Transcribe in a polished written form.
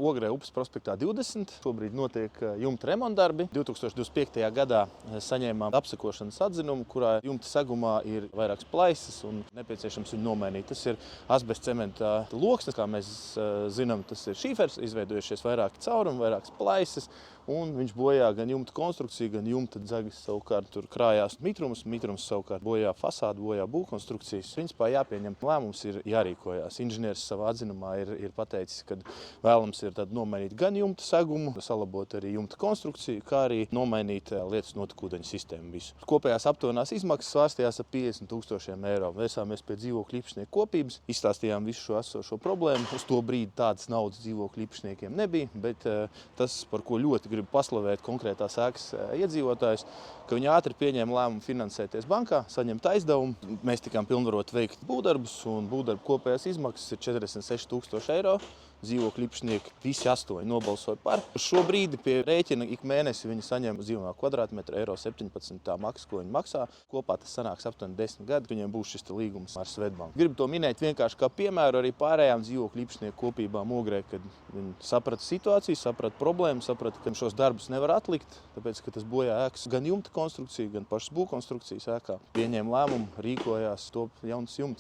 Ogrē upes prospektā 20. Šobrīd notiek jumta remontdarbi. 2025. gadā saņēmām apsekošanas atzinumu, kurā jumta segumā ir vairākas plaisas un nepieciešams viņu nomainīt. Tas ir asbestcementa loksnes, kā mēs zinām, tas ir šīfers, izveidojušies vairāki caurumi, vairākas plaisas, un viņš bojā gan jumta konstrukciju, gan jumta dzegas. Savukārt tur krājās mitrums savukārt bojā fasādu, bojā būvkonstrukcijas. Principā jāpieņem lēmums, ir jārīkojās. Inženieris savā atzinumā ir pateicis, ka vēlams ir tad nomainīt gan jumta segumu, salabot arī jumta konstrukciju, kā arī nomainīt lietas notekūdeņu sistēmu visu. Kopējās aptuvenās izmaksas svārstījās ap 50 000 eiro. Vērsāmies pie dzīvokļu īpašnieku kopības, izstāstījām visu šo esošo problēmu. Uz to brīdi tādas naudas dzīvokļu īpašniekiem nebija, bet tas, par ko ļoti gribu paslavēt konkrētās ēkas iedzīvotājus, ka viņi ātri pieņēma lēmumu finansēties bankā, saņemt aizdevumu. Mēs tikām pilnvarot veikt būvdarbus, un būvdarbu kopējās izmaksas ir 46 000 eiro. Dzīvokļu īpašnieki visi 8 nobalsoja par. Uz šo brīdi pie rēķina ik mēnesi viņi saņem dzīvojamā kvadrātmetra eiro 17 tā maksa, ko viņi maksā. Kopā tas sanāks aptuveni 10 gadi, viņiem būs šis līgums ar Svetbanku. Gribu to minēt vienkārši kā piemēru arī pārējām dzīvokļu īpašnieku kopībām Ogrē, kad viņi saprata situāciju, saprata problēmu, saprata, ka šos darbus nevar atlikt, tāpēc, ka tas bojā ēkas gan jumta konstrukciju, gan pašas būvkonstrukcijas ēkā. Pieņēma lēmumu, rīkojās, top jauns jumts.